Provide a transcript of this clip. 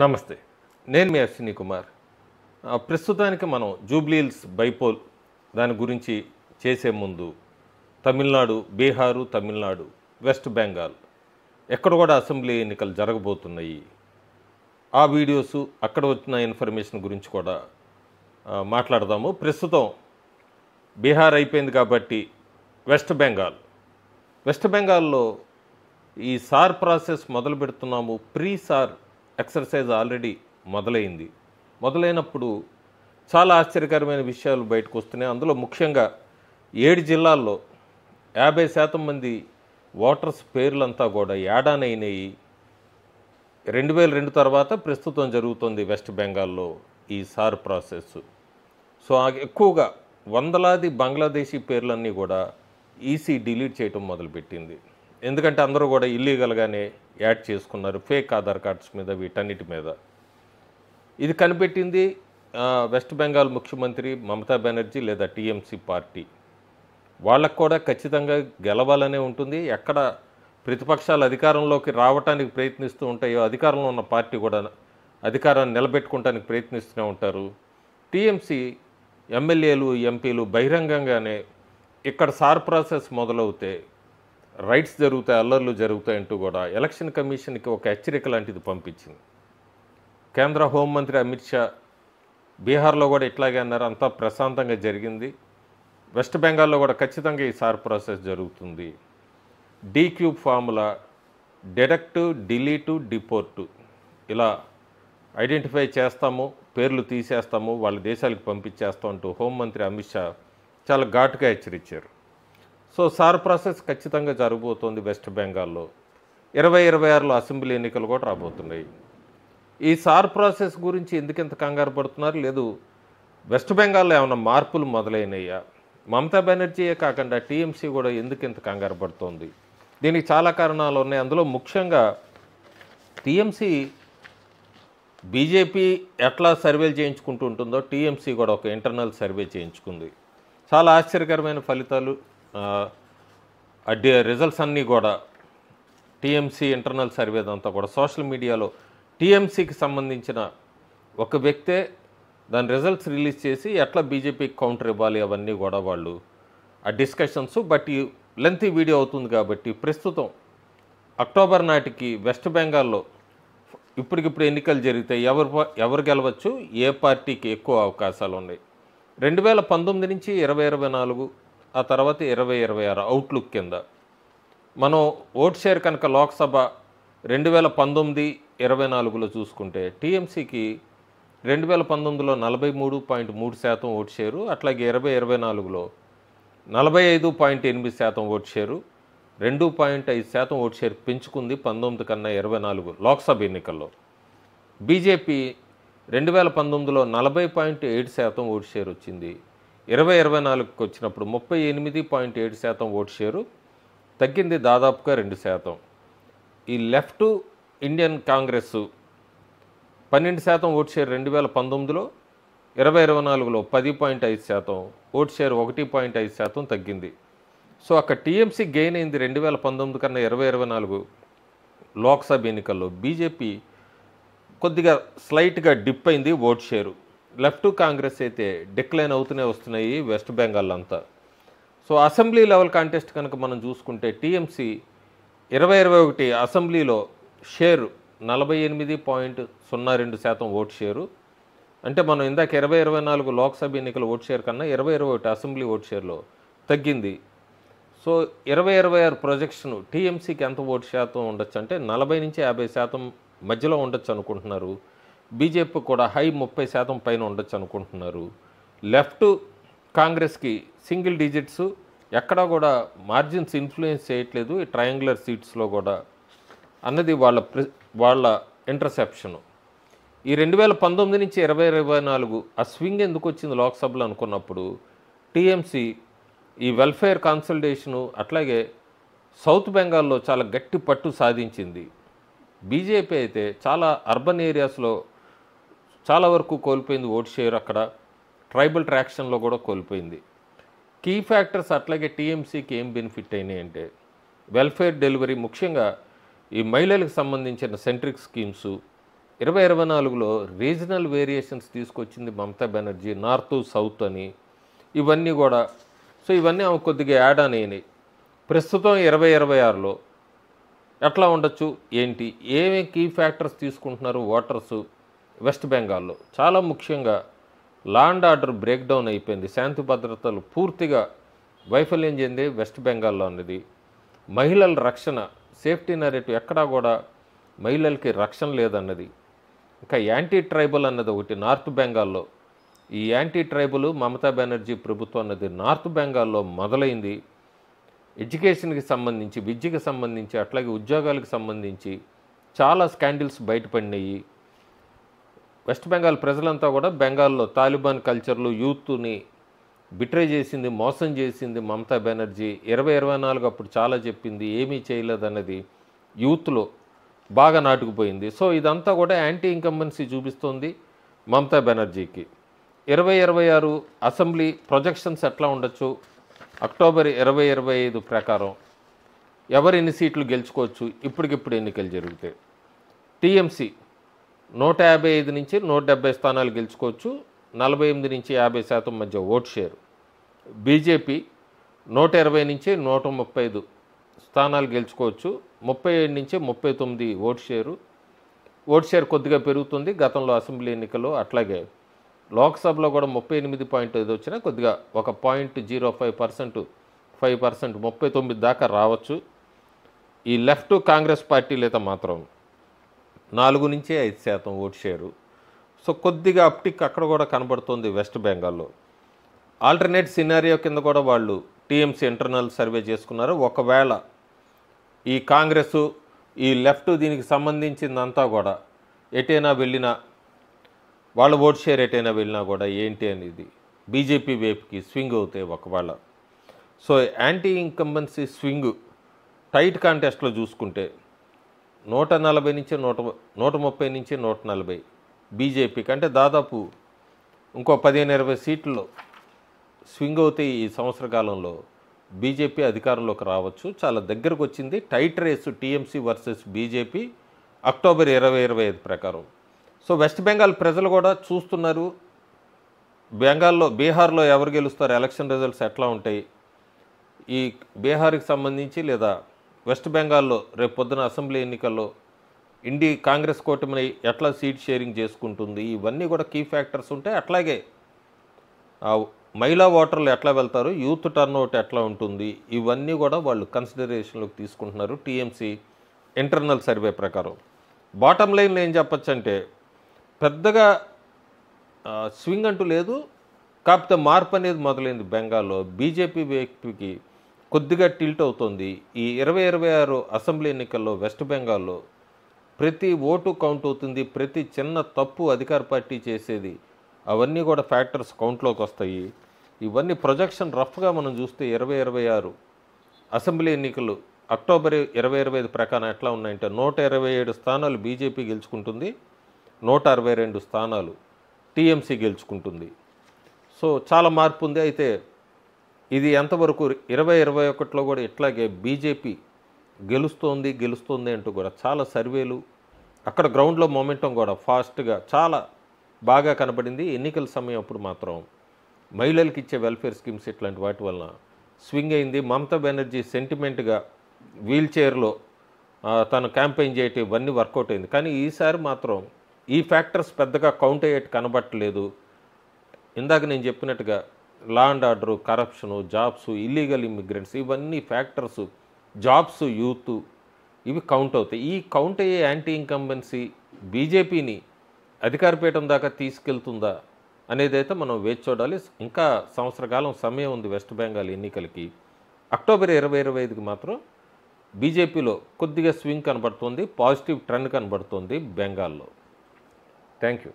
నమస్తే. నేను మీ అశ్విని కుమార్. ప్రస్తుతానికి మనం జూబ్లీహిల్స్ బైపోల్ దాని గురించి చేసే ముందు తమిళనాడు, బీహారు, తమిళనాడు, వెస్ట్ బెంగాల్ ఎక్కడ కూడా అసెంబ్లీ ఎన్నికలు జరగబోతున్నాయి. ఆ వీడియోసు అక్కడ వచ్చిన ఇన్ఫర్మేషన్ గురించి కూడా మాట్లాడదాము. ప్రస్తుతం బీహార్ అయిపోయింది కాబట్టి వెస్ట్ బెంగాల్లో ఈ సార్ ప్రాసెస్ మొదలు పెడుతున్నాము. ప్రీ సార్ ఎక్సర్సైజ్ ఆల్రెడీ మొదలైనప్పుడు చాలా ఆశ్చర్యకరమైన విషయాలు బయటకు వస్తున్నాయి. అందులో ముఖ్యంగా 7 జిల్లాల్లో 50% మంది ఓటర్స్ పేర్లంతా కూడా యాడానైనాయి. 2002 తర్వాత ప్రస్తుతం జరుగుతుంది వెస్ట్ బెంగాల్లో ఈ సార్ ప్రాసెస్. సో ఎక్కువగా వందలాది బంగ్లాదేశీ పేర్లన్నీ కూడా ఈసీ డిలీట్ చేయటం మొదలుపెట్టింది. ఎందుకంటే అందరూ కూడా ఇల్లీగల్గానే యాడ్ చేసుకున్నారు ఫేక్ ఆధార్ కార్డ్స్ మీద, వీటన్నిటి మీద. ఇది కనిపెట్టింది వెస్ట్ బెంగాల్ ముఖ్యమంత్రి మమతా బెనర్జీ లేదా టీఎంసీ పార్టీ. వాళ్ళకు కూడా ఖచ్చితంగా గెలవాలనే ఉంటుంది. ఎక్కడ ప్రతిపక్షాలు అధికారంలోకి రావటానికి ప్రయత్నిస్తూ ఉంటాయో అధికారంలో ఉన్న పార్టీ కూడా అధికారాన్ని నిలబెట్టుకోవడానికి ప్రయత్నిస్తూనే ఉంటారు. టీఎంసీ ఎమ్మెల్యేలు, ఎంపీలు బహిరంగంగానే ఇక్కడ సార్ ప్రాసెస్ మొదలవుతే రైట్స్ జరుగుతాయి, అల్లర్లు జరుగుతాయంటూ కూడా ఎలక్షన్ కమిషన్కి ఒక హెచ్చరిక లాంటిది పంపించింది. కేంద్ర హోంమంత్రి అమిత్ షా బీహార్లో కూడా ఇట్లాగే అన్నారు, అంతా ప్రశాంతంగా జరిగింది. వెస్ట్ బెంగాల్లో కూడా ఖచ్చితంగా ఈ సార్ ప్రాసెస్ జరుగుతుంది. డీక్యూబ్ ఫార్ములా, డిడక్ట్, డిలీటు, డిపోర్టు ఇలా ఐడెంటిఫై చేస్తాము, పేర్లు తీసేస్తాము, వాళ్ళ దేశాలకు పంపించేస్తాం అంటూ హోంమంత్రి అమిత్ షా చాలా ఘాటుగా హెచ్చరించారు. సో సార్ ప్రాసెస్ ఖచ్చితంగా జరగబోతోంది వెస్ట్ బెంగాల్లో. 2026లో అసెంబ్లీ ఎన్నికలు కూడా రాబోతున్నాయి. ఈ సార్ ప్రాసెస్ గురించి ఎందుకింత కంగారు పడుతున్నారు? లేదు వెస్ట్ బెంగాల్లో ఏమైనా మార్పులు మొదలైనయ్యా? మమతా బెనర్జీయే కాకుండా టీఎంసీ కూడా ఎందుకింత కంగారు పడుతోంది? దీనికి చాలా కారణాలు ఉన్నాయి. అందులో ముఖ్యంగా టీఎంసీ బీజేపీ ఎట్లా సర్వేలు చేయించుకుంటూ ఉంటుందో టీఎంసీ కూడా ఒక ఇంటర్నల్ సర్వే చేయించుకుంది. చాలా ఆశ్చర్యకరమైన ఫలితాలు. రిజల్ట్స్ అన్నీ కూడా టీఎంసీ ఇంటర్నల్ సర్వేదంతా కూడా సోషల్ మీడియాలో టీఎంసీకి సంబంధించిన ఒక వ్యక్తే దాని రిజల్ట్స్ రిలీజ్ చేసి ఎట్లా బీజేపీకి కౌంటర్ ఇవ్వాలి అవన్నీ కూడా వాళ్ళు ఆ డిస్కషన్స్. బట్ ఈ లెంతీ వీడియో అవుతుంది కాబట్టి ప్రస్తుతం అక్టోబర్ నాటికి వెస్ట్ బెంగాల్లో ఇప్పటికిప్పుడు ఎన్నికలు జరిగితే ఎవరు గెలవచ్చు, ఏ పార్టీకి ఎక్కువ అవకాశాలు ఉన్నాయి? 2019 నుంచి 2024, ఆ తర్వాత 2026 అవుట్లుక్ కింద మనం ఓట్ షేర్ కనుక లోక్సభ 2019-24లో చూసుకుంటే టీఎంసీకి 2019లో 43.3% ఓట్ షేరు, అట్లాగే 2024లో 45.8% ఓట్ షేరు, 2.5% ఓట్ షేర్ పెంచుకుంది 19 కన్నా 24 లోక్సభ ఎన్నికల్లో. బీజేపీ 2019లో 40.7% ఓట్ షేర్ వచ్చింది. 2024కి వచ్చినప్పుడు 38.7% ఓట్ షేరు తగ్గింది, దాదాపుగా 2%. ఈ left Indian Congress 12% vote share 2019లో, 2024లో 10.5% ఓట్ షేర్ 1.5% తగ్గింది. సో అక్కడ టీఎంసీ గెయిన్ అయింది 2019 కన్నా 2024 లోక్సభ ఎన్నికల్లో. బీజేపీ కొద్దిగా స్లైట్గా డిప్ అయింది ఓట్ షేరు. లెఫ్ట్ కాంగ్రెస్ అయితే డిక్లైన్ అవుతూనే వస్తున్నాయి వెస్ట్ బెంగాల్ అంతా. సో అసెంబ్లీ లెవెల్ కాంటెస్ట్ కనుక మనం చూసుకుంటే టీఎంసీ 2021 అసెంబ్లీలో షేరు 48.02% ఓట్ షేరు. అంటే మనం ఇందాక 2024 లోక్సభ ఎన్నికల ఓట్ షేర్ కన్నా 2021 అసెంబ్లీ ఓట్ షేర్లో తగ్గింది. సో 2026 ప్రొజెక్షన్ టీఎంసీకి ఎంత ఓటు శాతం ఉండొచ్చు అంటే 40 నుంచి 50% మధ్యలో ఉండొచ్చు అనుకుంటున్నారు. బీజేపీ కూడా హై 30% పైన ఉండొచ్చు అనుకుంటున్నారు. లెఫ్ట్ కాంగ్రెస్కి సింగిల్ డిజిట్స్, ఎక్కడా కూడా మార్జిన్స్ ఇన్ఫ్లుయెన్స్ చేయట్లేదు ఈ ట్రయాంగులర్ సీట్స్లో కూడా అన్నది వాళ్ళ ఇంటర్సెప్షను. ఈ 2019 నుంచి 2024 ఆ స్వింగ్ ఎందుకు వచ్చింది లోక్సభలో అనుకున్నప్పుడు టీఎంసీ ఈ వెల్ఫేర్ కాన్సల్టేషను అట్లాగే సౌత్ బెంగాల్లో చాలా గట్టి పట్టు సాధించింది. బీజేపీ అయితే చాలా అర్బన్ ఏరియాస్లో చాలా వరకు కోల్పోయింది ఓట్ షేర్, అక్కడ ట్రైబల్ ట్రాక్షన్లో కూడా కోల్పోయింది. కీ ఫ్యాక్టర్స్ అట్లాగే టీఎంసీకి ఏం బెనిఫిట్ అయినాయి అంటే వెల్ఫేర్ డెలివరీ, ముఖ్యంగా ఈ మహిళలకు సంబంధించిన సెంట్రిక్ స్కీమ్స్, 2024లో రీజనల్ వేరియేషన్స్ తీసుకొచ్చింది మమతా బెనర్జీ, నార్త్ సౌత్ అని ఇవన్నీ కూడా. సో ఇవన్నీ ఆమె కొద్దిగా యాడ్ ఆన్ అయినాయి. ప్రస్తుతం 2026లో ఎట్లా ఉండొచ్చు ఏంటి, ఏమేమి కీ ఫ్యాక్టర్స్ తీసుకుంటున్నారు ఓటర్స్ వెస్ట్ బెంగాల్లో? చాలా ముఖ్యంగా law and order break down అయిపోయింది, శాంతి భద్రతలు పూర్తిగా వైఫల్యం చెంది వెస్ట్ బెంగాల్లో అన్నది. మహిళల రక్షణ, సేఫ్టీ నెరేటివ్ ఎక్కడా కూడా మహిళలకి రక్షణ లేదన్నది. ఇంకా యాంటీ ట్రైబల్ అన్నది ఒకటి నార్త్ బెంగాల్లో. ఈ యాంటీ ట్రైబల్ మమతా బెనర్జీ ప్రభుత్వం అన్నది నార్త్ బెంగాల్లో మొదలైంది. ఎడ్యుకేషన్కి సంబంధించి, విద్యకి సంబంధించి, అట్లాగే ఉద్యోగాలకు సంబంధించి చాలా స్కాండిల్స్ బయటపడినాయి. వెస్ట్ బెంగాల్ ప్రజలంతా కూడా బెంగాల్లో తాలిబాన్ కల్చర్లు, యూత్ని బిట్రే చేసింది, మోసం చేసింది మమతా బెనర్జీ. 2024 అప్పుడు చాలా చెప్పింది, ఏమీ చేయలేదన్నది యూత్లో బాగా నాటుకుపోయింది. సో ఇదంతా కూడా యాంటీ ఇన్కంబెన్సీ చూపిస్తోంది మమతా బెనర్జీకి. 2026 అసెంబ్లీ ప్రొజెక్షన్స్ ఎట్లా ఉండొచ్చు? అక్టోబర్ 2025 ప్రకారం ఎవరు ఎన్ని సీట్లు గెలుచుకోవచ్చు? ఇప్పటికిప్పుడు ఎన్నికలు జరిగితే టీఎంసీ 155 నుంచి 170 స్థానాలు గెలుచుకోవచ్చు, 48 నుంచి 50% మధ్య ఓట్ షేర్. బీజేపీ 120 నుంచి 135 స్థానాలు గెలుచుకోవచ్చు, 37 నుంచి 39 ఓట్ షేరు. ఓట్ షేర్ కొద్దిగా పెరుగుతుంది గతంలో అసెంబ్లీ ఎన్నికల్లో. అట్లాగే లోక్సభలో కూడా 38.5 వచ్చినా కొద్దిగా ఒక 0.05%, 5%, 39 దాకా రావచ్చు. ఈ లెఫ్ట్ కాంగ్రెస్ పార్టీలైతే మాత్రం 4 నుంచి 5% ఓట్ షేరు. సో కొద్దిగా అప్టిక్ అక్కడ కూడా కనబడుతుంది వెస్ట్ బెంగాల్లో. ఆల్టర్నేట్ సినారియో కింద కూడా వాళ్ళు టీఎంసీ ఇంటర్నల్ సర్వే చేసుకున్నారు. ఒకవేళ ఈ కాంగ్రెస్, ఈ లెఫ్ట్ దీనికి సంబంధించిందంతా కూడా ఎటైనా వెళ్ళినా, వాళ్ళ ఓట్ షేర్ ఎటైనా వెళ్ళినా కూడా ఏంటి అనేది బీజేపీ వైపుకి స్వింగ్ అవుతాయి ఒకవేళ. So anti incumbency swing tight కాంటెస్ట్లో చూసుకుంటే 140 నుంచి 130 నుంచి 140 బీజేపీకి, అంటే దాదాపు ఇంకో 15-20 సీట్లు స్వింగ్ అవుతాయి. ఈ సంవత్సర కాలంలో బీజేపీ అధికారంలోకి రావచ్చు. చాలా దగ్గరకు వచ్చింది. Tight race TMC versus BJP October 2025 ప్రకారం. సో వెస్ట్ బెంగాల్ ప్రజలు కూడా చూస్తున్నారు, బీహార్లో ఎవరు గెలుస్తారు, ఎలక్షన్ రిజల్ట్స్ ఎట్లా ఉంటాయి, ఈ బీహార్కి సంబంధించి లేదా వెస్ట్ బెంగాల్లో రేపు పొద్దున అసెంబ్లీ ఎన్నికల్లో కాంగ్రెస్ కూటమిని ఎట్లా సీట్ షేరింగ్ చేసుకుంటుంది, ఇవన్నీ కూడా కీ ఫ్యాక్టర్స్ ఉంటాయి. అట్లాగే మహిళా ఓటర్లు ఎట్లా వెళ్తారు, యూత్ టర్న్అవుట్ ఎట్లా ఉంటుంది, ఇవన్నీ కూడా వాళ్ళు కన్సిడరేషన్లోకి తీసుకుంటున్నారు టీఎంసీ ఇంటర్నల్ సర్వే ప్రకారం. బాటమ్ లైన్లో ఏం చెప్పచ్చు అంటే పెద్దగా స్వింగ్ అంటూ లేదు. కాకపోతే మార్పు అనేది మొదలైంది బెంగాల్లో. బీజేపీ వైపుకి కొద్దిగా టిల్ట్ అవుతుంది. ఈ 2026 అసెంబ్లీ ఎన్నికల్లో వెస్ట్ బెంగాల్లో ప్రతి ఓటు కౌంట్ అవుతుంది. ప్రతి చిన్న తప్పు అధికార పార్టీ చేసేది అవన్నీ కూడా ఫ్యాక్టర్స్ కౌంట్లోకి వస్తాయి. ఇవన్నీ ప్రొజెక్షన్ రఫ్గా మనం చూస్తే 2026 అసెంబ్లీ ఎన్నికలు అక్టోబర్ 2025 ప్రకారం ఎట్లా ఉన్నాయంటే 127 స్థానాలు బీజేపీ గెలుచుకుంటుంది, 162 స్థానాలు టీఎంసీ గెలుచుకుంటుంది. సో చాలా మార్పు ఉంది. అయితే ఇది ఎంతవరకు 2021లో కూడా ఇట్లాగే బీజేపీ గెలుస్తోంది అంటూ కూడా చాలా సర్వేలు, అక్కడ గ్రౌండ్లో మొమెంటం కూడా ఫాస్ట్గా చాలా బాగా కనబడింది. ఎన్నికల సమయం అప్పుడు మాత్రం మహిళలకు ఇచ్చే వెల్ఫేర్ స్కీమ్స్ ఇట్లాంటి వాటి వలన స్వింగ్ అయింది. మమతా బెనర్జీ సెంటిమెంట్గా వీల్ చైర్లో తను క్యాంపెయిన్ చేయటం ఇవన్నీ వర్కౌట్ అయింది. కానీ ఈసారి మాత్రం ఈ ఫ్యాక్టర్స్ పెద్దగా కౌంట్ అయ్యేట్టు కనబట్టలేదు. ఇందాక నేను చెప్పినట్టుగా law and order, corruption, jobs, illegal immigrants, ఇవన్నీ ఫ్యాక్టర్స్, జాబ్స్, యూత్, ఇవి కౌంట్ అవుతాయి. ఈ కౌంట్ అయ్యే యాంటీ ఇన్కంబెన్సీ బీజేపీని అధికారపీఠం దాకా తీసుకెళ్తుందా అనేది అయితే మనం వేచి చూడాలి. ఇంకా సంవత్సర కాలం సమయం ఉంది వెస్ట్ బెంగాల్ ఎన్నికలకి. అక్టోబర్ 2025కి మాత్రం బీజేపీలో కొద్దిగా స్వింగ్ కనబడుతుంది, పాజిటివ్ ట్రెండ్ కనబడుతుంది బెంగాల్లో. Thank you.